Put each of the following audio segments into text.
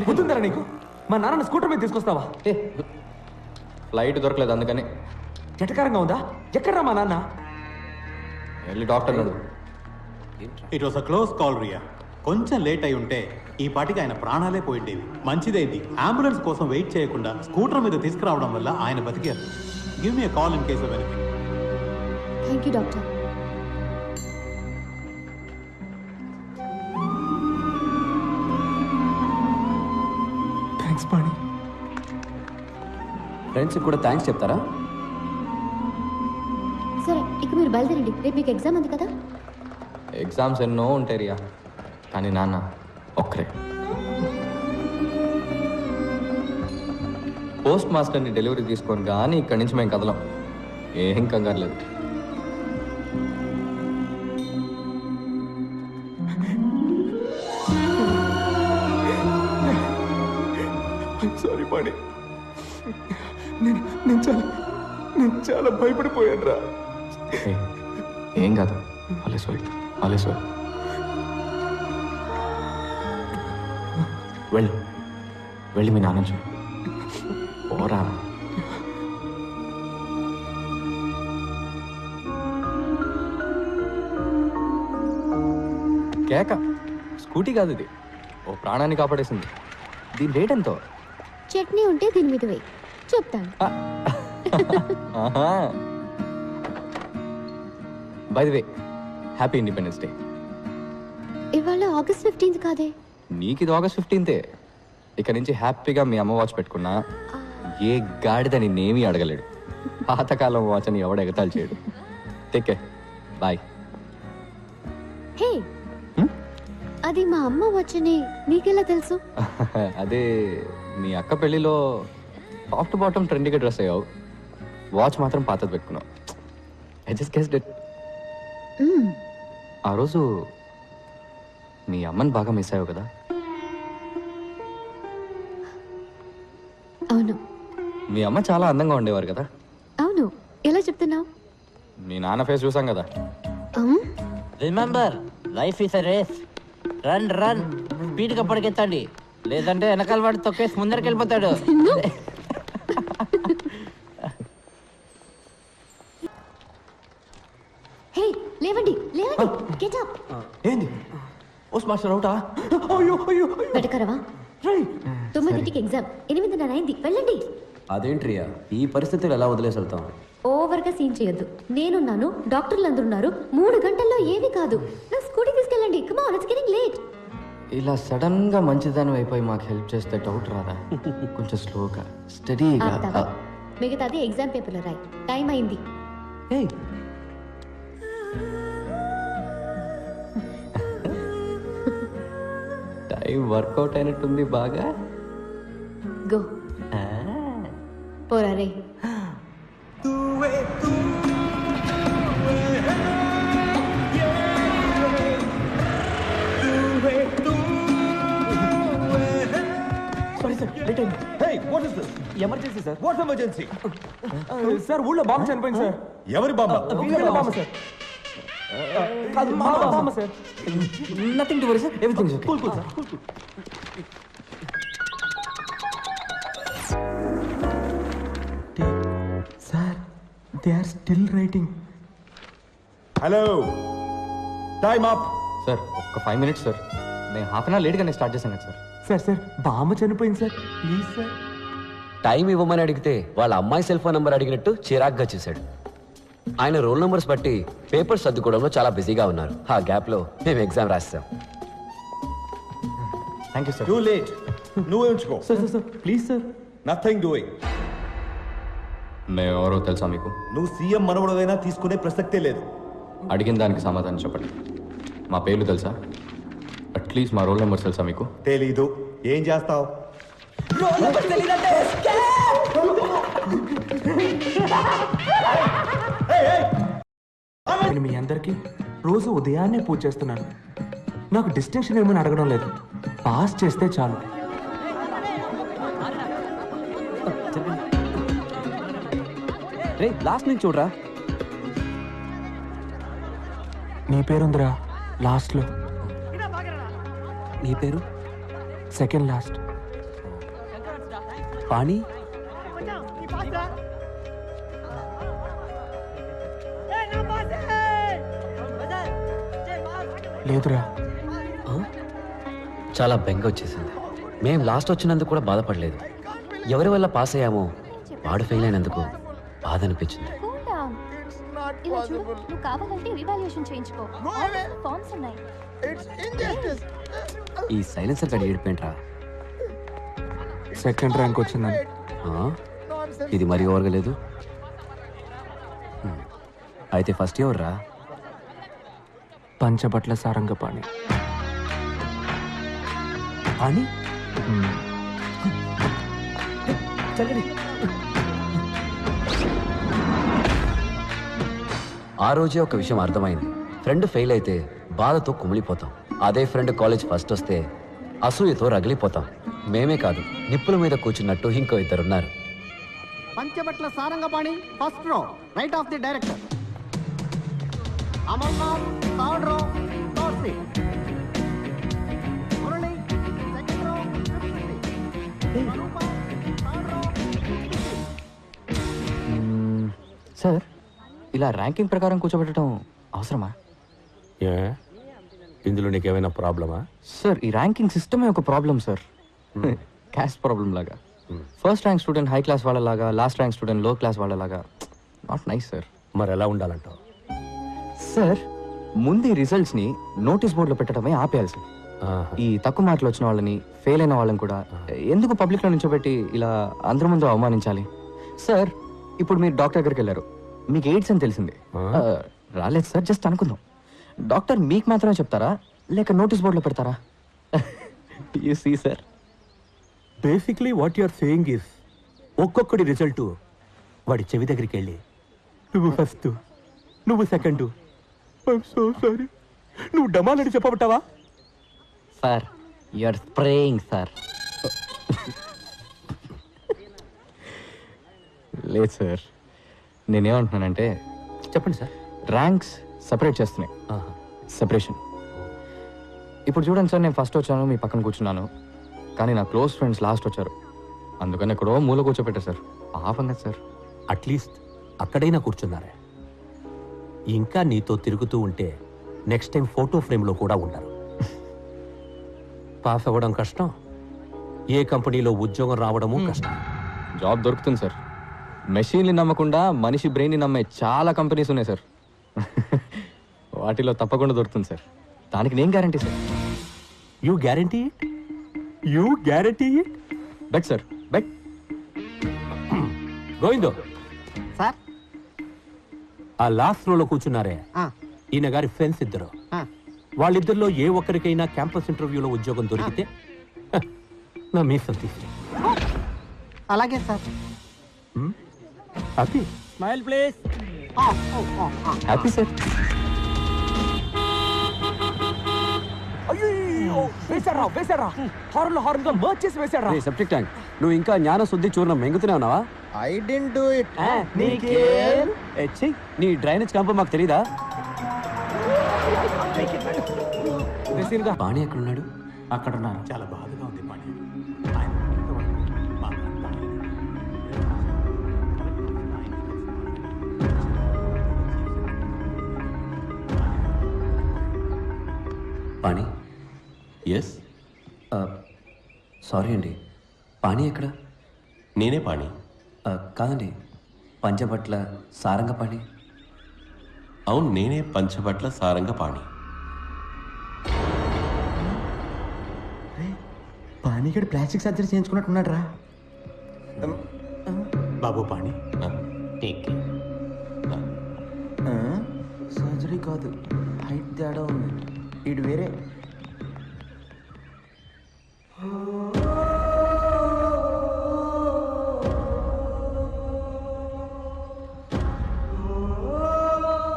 గుర్తుందరా నీకు? మా నాన్న స్కూటర్ మీద తీసుకొస్తావా? ఫ్లైట్ దొరకలేదు అందుకని. ఎటకారంగా ఉందా? ఎక్కడ్రా మా నాన్న? వెళ్ళి డాక్టర్ అడుగు. It was a close call Riya. కొంచెం లేట్ అయి ఉంటే ఈ పాటికి ఆయన ప్రాణాలే పోయిండేవి. మంచిదైంది అంబులెన్స్ కోసం వెయిట్ చేయకుండా స్కూటర్ మీద తీసుకురావడం వల్ల ఆయన బతికారు. Give me call in case of anything. Thank you doctor. Thanks Pani. ఫ్రెండ్స్కి కూడా థ్యాంక్స్ చెప్తారా? సరే ఇక మీరు బయలుదేరండి, రేపు మీకు ఎగ్జామ్ ఉంది కదా. ఎగ్జామ్స్ ఎన్నో ఉంటాయి రియా, కానీ నాన్న ఒక్కరే. పోస్ట్ మాస్టర్ని డెలివరీ తీసుకొని కానీ ఇక్కడి నుంచి మేము కదలం. ఏం కంగారు లేదు. సారీ పాణి, నేను చాలా భయపడిపోయాను రా. ఏం కాదు, ఆలస్య వెళ్ళి మీ నాన్న చూడు. పోరా. కేక స్కూటీ కాదు ఇది, ఓ ప్రాణాన్ని కాపాడేసింది. దీని రేట్ ఎంతో? చట్నీ ఉంటే దీని మీద వేయి, చెప్తాను. By the way, happy independence day. ఇవాళ August 15th కాదే. నీకు ఇది August 15th. ఇక నుంచి హ్యాపీగా మీ అమ్మ వాచ్ పెట్టుకున్నా ఏ గాడిద నిన్నేమీ అడగలేడు. పాతకాలం వాచ్ అని ఎవడ ఎగతాలు చేయడు. Take care, bye. హే, అది మా అమ్మ వచ్చని నీకెలా తెలుసు? అదే మీ అక్క పెళ్లిలో టాప్ టు బాటమ్ ట్రెండీగా డ్రెస్ అయ్యావు, వాచ్ మాత్రం పాతది పెట్టుకున్నావు. I just guessed it. ఆ రోజు మీ అమ్మని బాగా మిస్ అయ్యావు కదా? అవును. మీ అమ్మ చాలా అందంగా ఉండేవారు కదా? అవును. ఎలా చెప్తున్నావు? మీ నాన్న ఫేస్ చూసాం కదా. Remember, life is a race. Run run, స్పీడ్గా పరిగెత్తండి, లేదంటే వెనకాల వాడు తొక్కేసి ముందరికి వెళ్ళిపోతాడు. హే, లేవండి లేవండి, గెట్ అప్. ఏంది పోస్ట్ మాస్టర్ అవుటా? వెటకరవా? 9కి ఎగ్జామ్, 8:30 అయింది, వెళ్ళండి. అదేంట్రియా, ఈ పరిస్థితులు ఎలా వదిలేసి వెళ్తాం? ఓవర్గా సీన్ చేయొద్దు. నేనున్నాను, డాక్టర్లు అందరూ ఉన్నారు. 3 గంటల్లో ఏమీ కాదు. నా స్కూటీ తీసుకెళ్ళండి. Come on, it's getting late. ఇలా సడన్ గా మంచిదాని అయిపోయి మాకు హెల్ప్ చేస్తే డౌట్ రాదా? కొంచెం స్లోగా స్టడీగా. మిగతాది ఎగ్జామ్ పేపర్లో రాయి. టైం అయింది. టైం వర్కౌట్ అయినట్టుంది బాగా. గో పోరా రే. Emergency sir. What emergency? Sir ఊళ్ళో బాంబు చనిపోయింది సార్. ఎవరి బామ్మ? Bomb sir. కాదు, మా బామ్మ sir. Nothing to worry sir, everything is okay. Cool sir, cool. Sir, they are still writing. Hello, time up. Sir ఒక్క 5 minutes సార్. నేను half an hour లేట్గానే స్టార్ట్ చేశాను సార్. సార్ బామ్మ చనిపోయింది సార్, ప్లీజ్ సార్. టైం ఇవ్వమని అడిగితే వాళ్ళ అమ్మాయి సెల్ ఫోన్ నెంబర్ అడిగినట్టు చిరాగ్గా చేశాడు. ఆయన రోల్ నెంబర్స్ బట్టి పేపర్స్ సర్దుకోవడంలో చాలా బిజీగా ఉన్నారు. ఆ గ్యాప్లో మేము ఎగ్జామ్ రాస్తాం. Thank you sir. Too late. నువ్వే ఉంచుకో. Sir please sir. Nothing doing. మేము ఎవరో తెలుసా మీకు? నువ్వు సీఎం మనవడదైనా తీసుకునే ప్రసక్తే లేదు. అడిగిన దానికి సమాధానం చెప్పండి. మా పేర్లు తెలుసా? అట్లీస్ట్ మా రోల్ నెంబర్స్ తెలుసా మీకు? తెలీదు. ఏం చేస్తావు? నేను మీ అందరికీ రోజు ఉదయాన్నే పూజ చేస్తున్నాను. నాకు డిస్టింక్షన్ ఏమని అడగడం లేదు, పాస్ చేస్తే చాలు. రే, లాస్ట్ నుంచి చూడరా. నీ పేరుందిరా లాస్ట్లో. నీ పేరు? Second last. పాణి లేదురా. ఆ? చాలా బెంగ వచ్చేసింది. మేం లాస్ట్ వచ్చినందుకు కూడా బాధపడలేదు. ఎవరి వల్ల పాస్ అయ్యామో వాడు ఫెయిల్ అయినందుకు బాధ అనిపించింది. Cool down. ఇలా చూడు, నువ్వు కావాలంటే రివాల్యుయేషన్ చేయించుకో. ఫార్మ్స్ ఉన్నాయి. ఈ సైలెన్సర్ గడి ఏడిపోయింట్రా. సెకండ్ ర్యాంక్ వచ్చిందని. ఆ? ఇది మరీ ఓవర్గా లేదు. అయితే ఫస్ట్ ఇయర్ రా. పంచబట్ల సారంగపాణి. పాణి ఆ రోజే ఒక విషయం అర్థమైంది. ఫ్రెండ్ ఫెయిల్ అయితే బాధతో కుమిలిపోతాం. అదే ఫ్రెండ్ కాలేజ్ ఫస్ట్ వస్తే అసూయతో రగిలిపోతాం. మేమే కాదు, నిప్పుల మీద కూర్చున్నట్టు ఇంకో ఇద్దరున్నారు. Panchabatla Sarangapani first row, right of the director. Amarnath third row, third seat. Murali second row, fifth seat. Swaroopa third row, sixth seat. Sir, ఇలా ర్యాంకింగ్ ప్రకారం కూర్చోబెట్టడం అవసరమా? ఇందులో నీకేమైనా ప్రాబ్లమా? సార్, ఈ ర్యాంకింగ్ సిస్టమే ఒక ప్రాబ్లం సార్. క్యాస్ట్ ప్రాబ్లం లాగా. First rank student high class వాళ్ళలాగా, లాస్ట్ ర్యాంక్ స్టూడెంట్ లో క్లాస్ వాళ్ళలాగా. Not nice sir. మరి ఎలా ఉండాలంటావు? సార్, ముందు ఈ రిజల్ట్స్ని నోటీస్ బోర్డులో పెట్టడమే ఆపేయాలి సార్. ఈ తక్కువ మార్కులు వచ్చిన వాళ్ళని, ఫెయిల్ అయిన వాళ్ళని కూడా ఎందుకు పబ్లిక్లో నుంచోబెట్టి ఇలా అందరి ముందు అవమానించాలి? సార్, ఇప్పుడు మీరు డాక్టర్ దగ్గరికి వెళ్ళారు, మీకు ఎయిడ్స్ అని తెలిసింది. రాలేదు సార్, జస్ట్ అనుకుందాం. డాక్టర్ మీకు మాత్రమే చెప్తారా, లేక నోటీస్ బోర్డులో పెడతారా? You see sir. Basically what you're saying is, ఒక్కొక్కడి రిజల్ట్ వాడి చెవి దగ్గరికి వెళ్ళి నువ్వు ఫస్ట్, నువ్వు సెకండ్, ఐఎమ్ సో సారీ, నువ్వు డమాలని చెప్పబట్టావా? Sir, you're spraying sir. లేదు సార్, నేనేమంటున్నానంటే, చెప్పండి సార్. ర్యాంక్స్ సపరేట్ చేస్తున్నాయి. సెపరేషన్. ఇప్పుడు చూడండి సార్, నేను ఫస్ట్ వచ్చాను, మీ పక్కన కూర్చున్నాను, కానీ నా క్లోజ్ ఫ్రెండ్స్ లాస్ట్ వచ్చారు. అందుకని ఎక్కడో మూల కూర్చోపెట్టారు సార్. పాపం కదా సార్. అట్లీస్ట్ అక్కడైనా కూర్చున్నారే. ఇంకా నీతో తిరుగుతూ ఉంటే నెక్స్ట్ టైం ఫోటో ఫ్రేమ్లో కూడా ఉండరు. పాస్ అవ్వడం కష్టం, ఏ కంపెనీలో ఉద్యోగం రావడము కష్టం. జాబ్ దొరుకుతుంది సార్. మెషిన్ని నమ్మకుండా మనిషి బ్రెయిన్ని నమ్మే చాలా కంపెనీస్ ఉన్నాయి సార్. వాటిలో తప్పకుండా దొరుకుతుంది సార్. దానికి నేను guarantee sir. You guarantee it? You guarantee it? Bet sir, bet. Govindo sir. ఆ లాస్ట్ రోలో కూర్చున్నారే, ఈయన గారి ఫ్రెండ్స్ ఇద్దరు. వాళ్ళిద్దరిలో ఏ ఒక్కరికైనా క్యాంపస్ ఇంటర్వ్యూలో ఉద్యోగం దొరికితే నా మీసం తీసి. అలాగే sir. Happy? Smile please. Happy sir. Septic tank, నువ్వు ఇంకా జ్ఞాన శుద్ధి చూర్ణం మెంగుతూనే ఉన్నావా? I did do it. నీ డ్రైనేజ్ క్యాంప్ మాకు తెలీదా? పాణి ఎక్కడున్నాడు? అక్కడ ఉన్నాను. చాలా బాధగా ఉంది పాణి. పాణి, ఎస్, సారీ అండి, పాణి ఎక్కడ? నేనే పాణి. కాదండి, పంచబట్ల సారంగపాణి. అవును, నేనే పంచబట్ల సారంగపాణి. పానీగడ్ ప్లాస్టిక్ సర్జరీ చేయించుకున్నట్టున్నాడు రా. బాబు పాణి, టేక్ సర్జరీ కాదు, హైట్ తేడా ఉంది. ఇటు వేరే.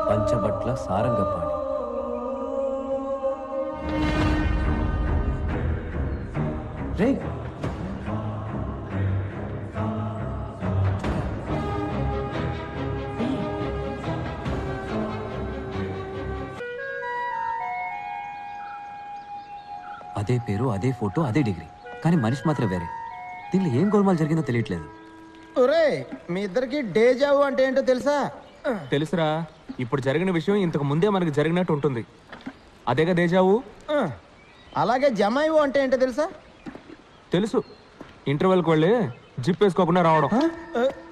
పంచబట్ల సారంగపాణి. రే, అదే పేరు, అదే ఫోటో, అదే డిగ్రీ, కానీ మనిషి మాత్రం వేరే. దీనిలో ఏం గోల్మాల్ జరిగిందో తెలియట్లేదు. ఒరే మీ ఇద్దరికి డేజావు అంటే ఏంటో తెలుసా? తెలుసురా, ఇప్పుడు జరిగిన విషయం ఇంతకు ముందే మనకు జరిగినట్టు ఉంటుంది. అదేగా దేజావు. అలాగే జమాయివు అంటే ఏంటో తెలుసా? తెలుసు, ఇంటర్వెల్కి వెళ్ళి జిప్ వేసుకోకుండా రావడం.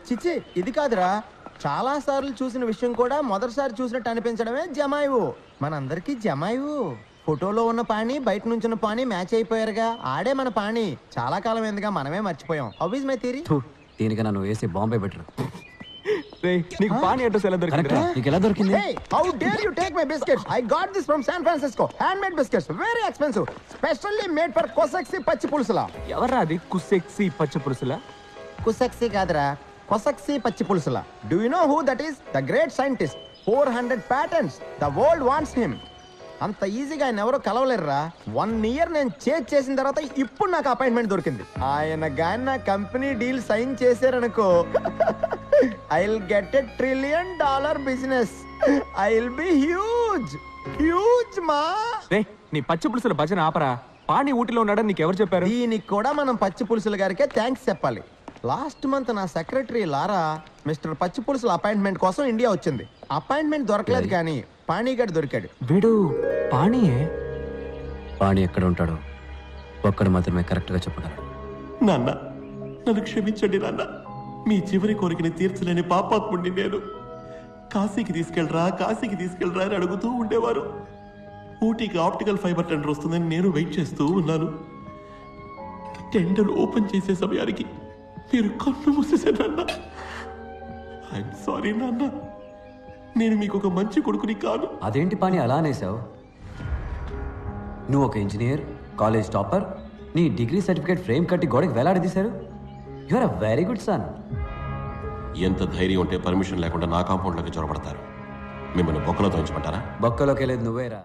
చిచ్చి ఇది కాదురా, చాలా సార్లు చూసిన విషయం కూడా మొదటిసారి చూసినట్టు అనిపించడమే జమాయివు. మనందరికీ జమాయివు. ఫోటోలో ఉన్న పాణి బయట నుంచిన పాణి మ్యాచ్ అయిపోయారుగా, ఆడే మన పాణి. చాలా కాలం ఎందుగా మనమే మర్చిపోయాం. How is my theory? దీనికన్నా నువ్వు వేసి బాంబే బెటర్. నీకు పానీ అడ్రస్ ఎలా దొరికింది? నీకు ఎలా దొరికింది? Hey, how dare you take my biscuits? I got this from San Francisco. Handmade biscuits, very expensive, specially made for Kosaksi పచ్చి పులుసులా. ఎవర్రా అది కుసెక్సి పచ్చి పులుసులా? కుసక్సి కాదురా, కొసక్సి పచ్చి పులుసులా. Do you know who that is? The great scientist. 400 patents. The world wants him. అంత ఈజీగా ఆయన ఎవరో కలవలేరురా. 1 year నేను చేసిన తర్వాత ఇప్పుడు నాకు అపాయింట్మెంట్ దొరికింది. ఆయన గాని నా కంపెనీ డీల్ సైన్ చేశారనుకో, I'll get $1 trillion business. I'll be huge. Huge మా. రే, నీ పచ్చి పులుసుల భజన ఆపరా. పానీ ఊటిలో ఉన్నాడని నీకెవరు చెప్పారు? దీనికి కూడా మనం పచ్చి పులుసుల గారికే థ్యాంక్స్ చెప్పాలి. లాస్ట్ మంత్ నా సెక్రటరీ లారా మిస్టర్ పచ్చి పులుసుల అపాయింట్మెంట్ కోసం ఇండియా వచ్చింది. అపాయింట్మెంట్ దొరకలేదు కానీ పానీగడ్ దొరికాడు. వీడు పానీయే. పాణి ఎక్కడ ఉంటాడో ఒక్కడు మాత్రమే కరెక్ట్గా చెప్పగలడు. నాన్న, నన్ను క్షమించండి నాన్న. మీ చివరి కోరికని తీర్చలేని పాపాత్ముడిని నేను. కాశీకి తీసుకెళ్ళరా అని అడుగుతూ ఉండేవారు. ఊటీకి ఆప్టికల్ ఫైబర్ టెండర్ వస్తుందని నేను వెయిట్ చేస్తూ ఉన్నాను. టెండర్ ఓపెన్ చేసే సమయానికి మీరు కన్ను మూసేశారన్న. ఐఎమ్ సారీ నాన్న. నేను మీకు ఒక మంచి కొడుకుని కాను. అదేంటి పాణి అలా అనేసావు? నువ్వు ఒక ఇంజనీర్, కాలేజ్ టాపర్, నీ డిగ్రీ సర్టిఫికేట్ ఫ్రేమ్ కట్టి గోడకి వేలాడదీశారు. You are a very good son. ఎంత ధైర్యం ఉంటే పర్మిషన్ లేకుండా నా కాంపౌండ్లోకి చొరబడతారు? మిమ్మల్ని బొక్కలో తోయించమంటారా? బొక్కలోకి వెళ్ళేది నువ్వేరా.